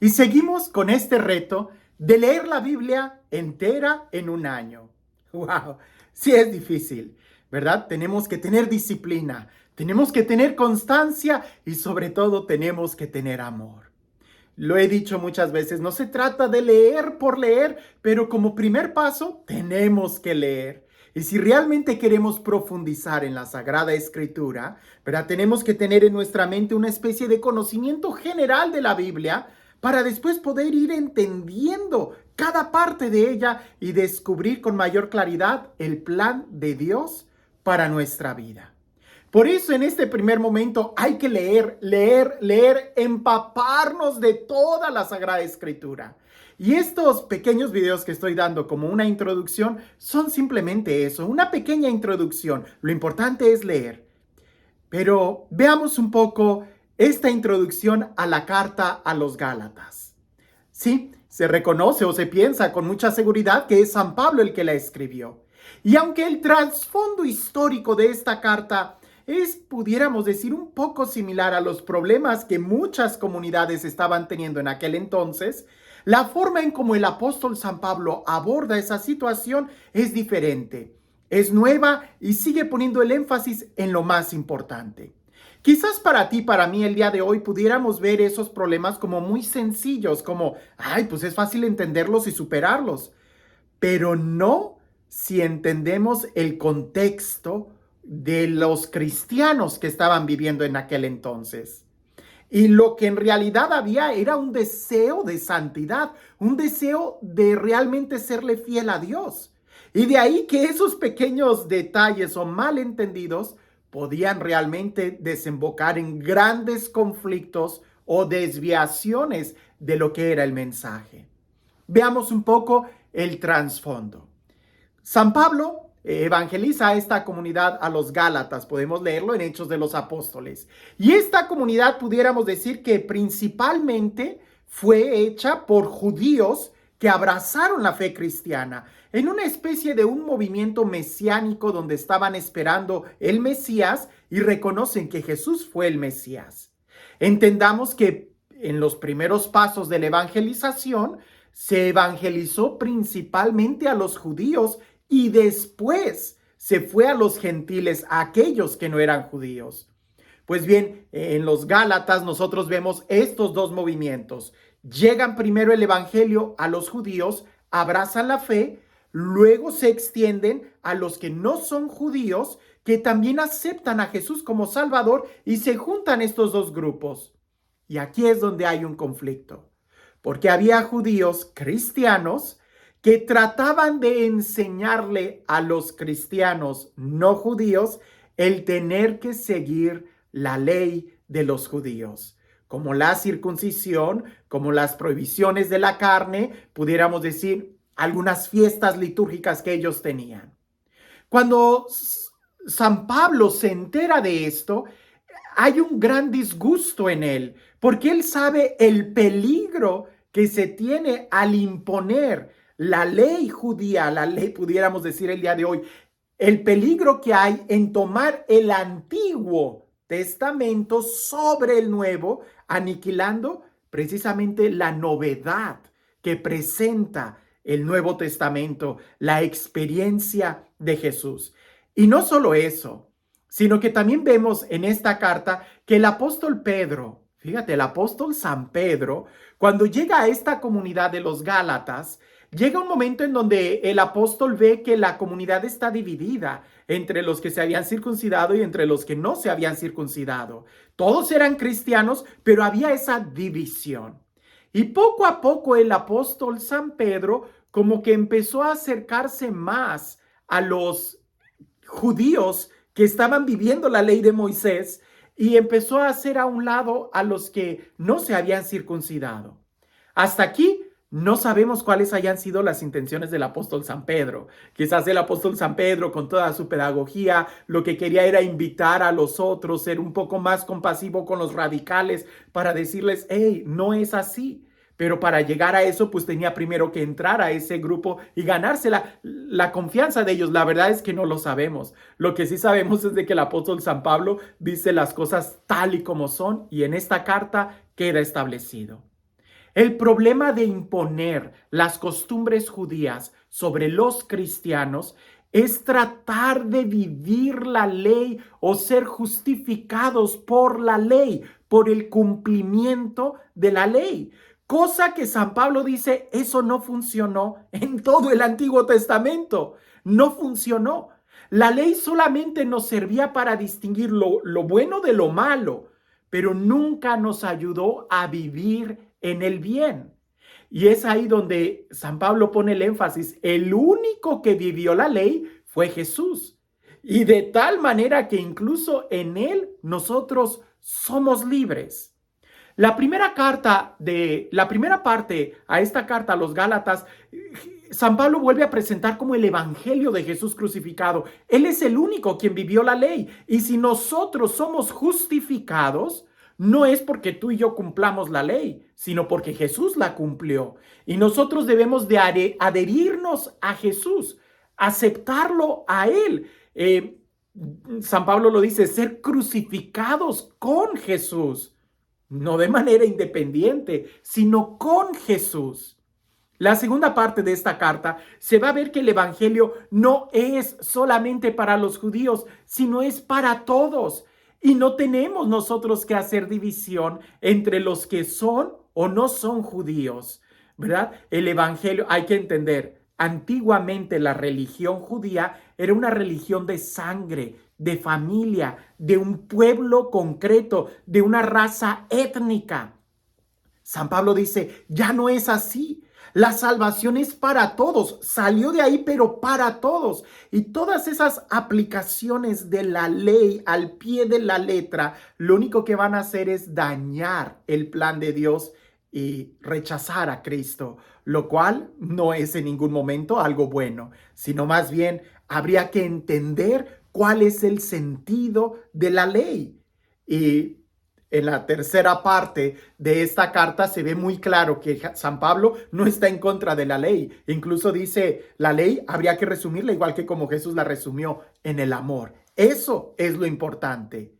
Y seguimos con este reto de leer la Biblia entera en un año. ¡Wow! Sí es difícil, ¿verdad? Tenemos que tener disciplina, tenemos que tener constancia y sobre todo tenemos que tener amor. Lo he dicho muchas veces, no se trata de leer por leer, pero como primer paso tenemos que leer. Y si realmente queremos profundizar en la Sagrada Escritura, ¿verdad? Tenemos que tener en nuestra mente una especie de conocimiento general de la Biblia para después poder ir entendiendo cada parte de ella y descubrir con mayor claridad el plan de Dios para nuestra vida. Por eso en este primer momento hay que leer, empaparnos de toda la Sagrada Escritura. Y estos pequeños videos que estoy dando como una introducción son simplemente eso, una pequeña introducción. Lo importante es leer. Pero veamos un poco esta introducción a la carta a los Gálatas. Sí, se reconoce o se piensa con mucha seguridad que es San Pablo el que la escribió. Y aunque el trasfondo histórico de esta carta es, pudiéramos decir, un poco similar a los problemas que muchas comunidades estaban teniendo en aquel entonces, la forma en cómo el apóstol San Pablo aborda esa situación es diferente. Es nueva y sigue poniendo el énfasis en lo más importante. Quizás para ti, para mí, el día de hoy pudiéramos ver esos problemas como muy sencillos, como, ay, pues es fácil entenderlos y superarlos, pero no si entendemos el contexto de los cristianos que estaban viviendo en aquel entonces. Y lo que en realidad había era un deseo de santidad, un deseo de realmente serle fiel a Dios. Y de ahí que esos pequeños detalles o malentendidos podían realmente desembocar en grandes conflictos o desviaciones de lo que era el mensaje. Veamos un poco el trasfondo. San Pablo evangeliza a esta comunidad, a los Gálatas, podemos leerlo en Hechos de los Apóstoles. Y esta comunidad pudiéramos decir que principalmente fue hecha por judíos que abrazaron la fe cristiana en una especie de un movimiento mesiánico donde estaban esperando el Mesías y reconocen que Jesús fue el Mesías. Entendamos que en los primeros pasos de la evangelización se evangelizó principalmente a los judíos y después se fue a los gentiles, a aquellos que no eran judíos. Pues bien, en los Gálatas nosotros vemos estos dos movimientos. Llegan primero el evangelio a los judíos, abrazan la fe, luego se extienden a los que no son judíos, que también aceptan a Jesús como Salvador y se juntan estos dos grupos. Y aquí es donde hay un conflicto, porque había judíos cristianos que trataban de enseñarle a los cristianos no judíos el tener que seguir la ley de los judíos, como la circuncisión, como las prohibiciones de la carne, pudiéramos decir algunas fiestas litúrgicas que ellos tenían. Cuando San Pablo se entera de esto, hay un gran disgusto en él, porque él sabe el peligro que se tiene al imponer la ley judía, la ley, pudiéramos decir el día de hoy, el peligro que hay en tomar el Antiguo Testamento sobre el Nuevo, aniquilando precisamente la novedad que presenta el Nuevo Testamento, la experiencia de Jesús. Y no solo eso, sino que también vemos en esta carta que el apóstol Pedro, fíjate, el apóstol San Pedro, cuando llega a esta comunidad de los Gálatas, llega un momento en donde el apóstol ve que la comunidad está dividida entre los que se habían circuncidado y entre los que no se habían circuncidado. Todos eran cristianos, pero había esa división. Y poco a poco el apóstol San Pedro como que empezó a acercarse más a los judíos que estaban viviendo la ley de Moisés y empezó a hacer a un lado a los que no se habían circuncidado. Hasta aquí no sabemos cuáles hayan sido las intenciones del apóstol San Pedro. Quizás el apóstol San Pedro, con toda su pedagogía, lo que quería era invitar a los otros, ser un poco más compasivo con los radicales para decirles, hey, no es así. Pero para llegar a eso, pues tenía primero que entrar a ese grupo y ganarse la confianza de ellos. La verdad es que no lo sabemos. Lo que sí sabemos es de que el apóstol San Pablo dice las cosas tal y como son y en esta carta queda establecido. El problema de imponer las costumbres judías sobre los cristianos es tratar de vivir la ley o ser justificados por la ley, por el cumplimiento de la ley. Cosa que San Pablo dice, eso no funcionó en todo el Antiguo Testamento. No funcionó. La ley solamente nos servía para distinguir lo bueno de lo malo, pero nunca nos ayudó a vivir en el bien. Y es ahí donde San Pablo pone el énfasis. El único que vivió la ley fue Jesús. Y de tal manera que incluso en él nosotros somos libres. La primera parte a esta carta a los Gálatas, San Pablo vuelve a presentar como el evangelio de Jesús crucificado. Él es el único quien vivió la ley. Y si nosotros somos justificados, no es porque tú y yo cumplamos la ley, sino porque Jesús la cumplió. Y nosotros debemos de adherirnos a Jesús, aceptarlo a Él. San Pablo lo dice, ser crucificados con Jesús, no de manera independiente, sino con Jesús. La segunda parte de esta carta se va a ver que el evangelio no es solamente para los judíos, sino es para todos. Y no tenemos nosotros que hacer división entre los que son o no son judíos, ¿verdad? El evangelio, hay que entender, antiguamente la religión judía era una religión de sangre, de familia, de un pueblo concreto, de una raza étnica. San Pablo dice, ya no es así. La salvación es para todos, salió de ahí, pero para todos. Y todas esas aplicaciones de la ley al pie de la letra, lo único que van a hacer es dañar el plan de Dios y rechazar a Cristo, lo cual no es en ningún momento algo bueno, sino más bien habría que entender cuál es el sentido de la ley. Y en la tercera parte de esta carta se ve muy claro que San Pablo no está en contra de la ley. Incluso dice, la ley habría que resumirla igual que como Jesús la resumió, en el amor. Eso es lo importante.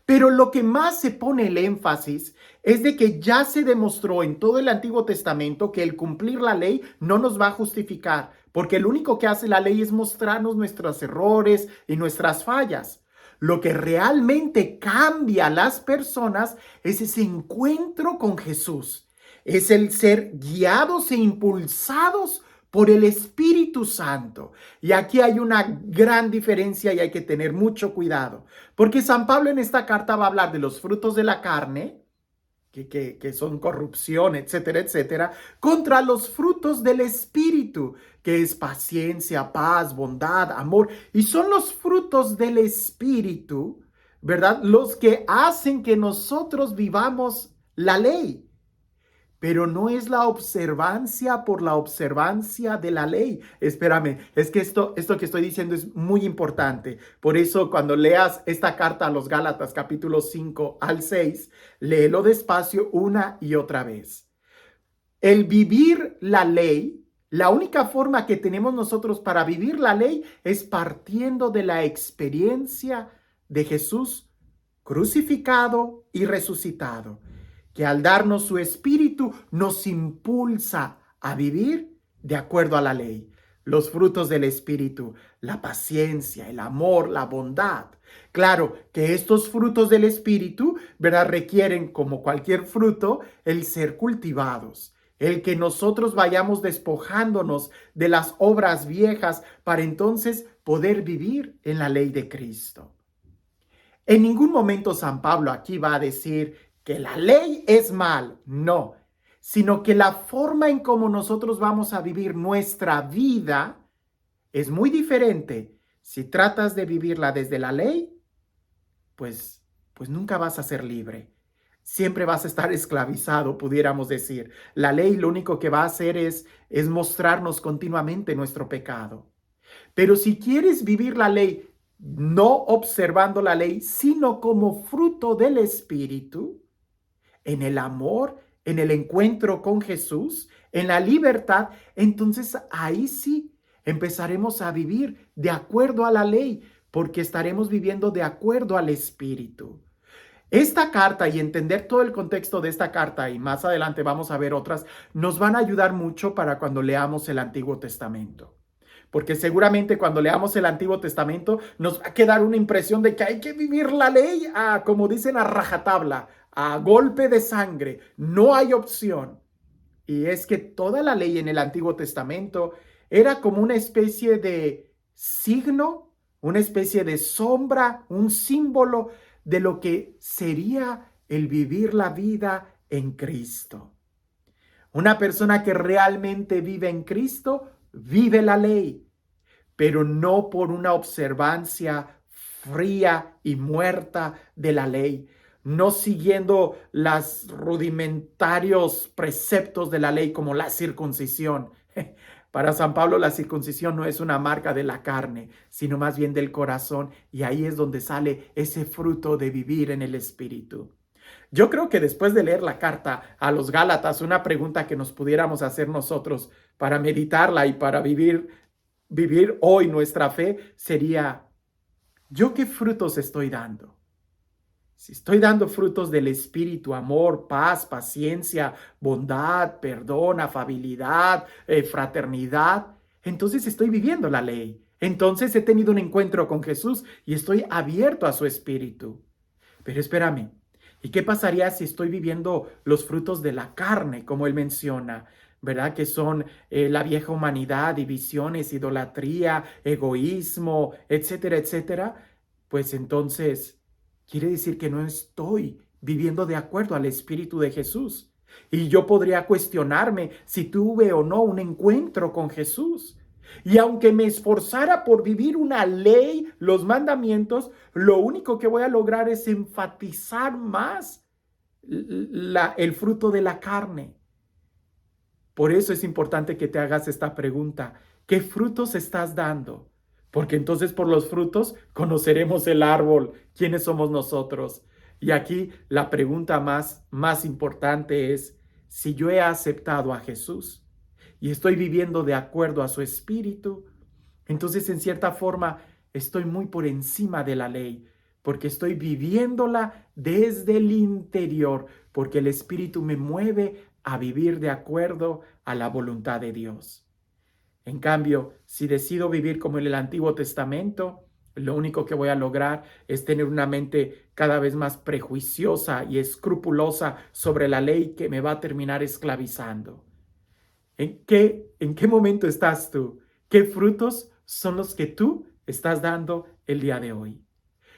Pero lo que más se pone el énfasis es de que ya se demostró en todo el Antiguo Testamento que el cumplir la ley no nos va a justificar, porque lo único que hace la ley es mostrarnos nuestros errores y nuestras fallas. Lo que realmente cambia a las personas es ese encuentro con Jesús. Es el ser guiados e impulsados por el Espíritu Santo. Y aquí hay una gran diferencia y hay que tener mucho cuidado. Porque San Pablo en esta carta va a hablar de los frutos de la carne, que son corrupción, etcétera, etcétera, contra los frutos del Espíritu, que es paciencia, paz, bondad, amor. Y son los frutos del Espíritu, ¿verdad? Los que hacen que nosotros vivamos la ley. Pero no es la observancia por la observancia de la ley. Espérame, es que esto que estoy diciendo es muy importante. Por eso cuando leas esta carta a los Gálatas, capítulo 5 al 6, léelo despacio una y otra vez. El vivir la ley, la única forma que tenemos nosotros para vivir la ley es partiendo de la experiencia de Jesús crucificado y resucitado, que al darnos su espíritu nos impulsa a vivir de acuerdo a la ley. Los frutos del espíritu, la paciencia, el amor, la bondad. Claro que estos frutos del espíritu, ¿verdad?, requieren, como cualquier fruto, el ser cultivados. El que nosotros vayamos despojándonos de las obras viejas para entonces poder vivir en la ley de Cristo. En ningún momento San Pablo aquí va a decir que la ley es mal, no, sino que la forma en cómo nosotros vamos a vivir nuestra vida es muy diferente. Si tratas de vivirla desde la ley, pues nunca vas a ser libre. Siempre vas a estar esclavizado, pudiéramos decir. La ley lo único que va a hacer es mostrarnos continuamente nuestro pecado. Pero si quieres vivir la ley, no observando la ley, sino como fruto del Espíritu, en el amor, en el encuentro con Jesús, en la libertad, entonces ahí sí empezaremos a vivir de acuerdo a la ley, porque estaremos viviendo de acuerdo al Espíritu. Esta carta y entender todo el contexto de esta carta, y más adelante vamos a ver otras, nos van a ayudar mucho para cuando leamos el Antiguo Testamento. Porque seguramente cuando leamos el Antiguo Testamento nos va a quedar una impresión de que hay que vivir la ley, como dicen, a rajatabla, a golpe de sangre. No hay opción. Y es que toda la ley en el Antiguo Testamento era como una especie de signo, una especie de sombra, un símbolo de lo que sería el vivir la vida en Cristo. Una persona que realmente vive en Cristo vive la ley, pero no por una observancia fría y muerta de la ley, no siguiendo los rudimentarios preceptos de la ley como la circuncisión. Para San Pablo la circuncisión no es una marca de la carne, sino más bien del corazón, y ahí es donde sale ese fruto de vivir en el Espíritu. Yo creo que después de leer la carta a los Gálatas, una pregunta que nos pudiéramos hacer nosotros para meditarla y para vivir hoy nuestra fe sería, ¿yo qué frutos estoy dando? Si estoy dando frutos del Espíritu, amor, paz, paciencia, bondad, perdón, afabilidad, fraternidad, entonces estoy viviendo la ley. Entonces he tenido un encuentro con Jesús y estoy abierto a su Espíritu. Pero espérame, ¿y qué pasaría si estoy viviendo los frutos de la carne, como él menciona? ¿Verdad? Que son la vieja humanidad, divisiones, idolatría, egoísmo, etcétera, etcétera. Pues entonces quiere decir que no estoy viviendo de acuerdo al Espíritu de Jesús. Y yo podría cuestionarme si tuve o no un encuentro con Jesús. Y aunque me esforzara por vivir una ley, los mandamientos, lo único que voy a lograr es enfatizar más el fruto de la carne. Por eso es importante que te hagas esta pregunta. ¿Qué frutos estás dando? Porque entonces por los frutos conoceremos el árbol, quiénes somos nosotros. Y aquí la pregunta más importante es, si yo he aceptado a Jesús y estoy viviendo de acuerdo a su espíritu, entonces en cierta forma estoy muy por encima de la ley, porque estoy viviéndola desde el interior, porque el espíritu me mueve a vivir de acuerdo a la voluntad de Dios. En cambio, si decido vivir como en el Antiguo Testamento, lo único que voy a lograr es tener una mente cada vez más prejuiciosa y escrupulosa sobre la ley que me va a terminar esclavizando. ¿En qué momento estás tú? ¿Qué frutos son los que tú estás dando el día de hoy?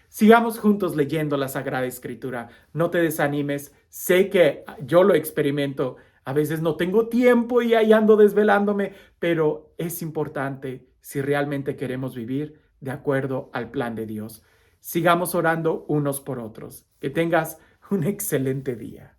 Sigamos juntos leyendo la Sagrada Escritura. No te desanimes. Sé que yo lo experimento. A veces no tengo tiempo y ahí ando desvelándome, pero es importante si realmente queremos vivir de acuerdo al plan de Dios. Sigamos orando unos por otros. Que tengas un excelente día.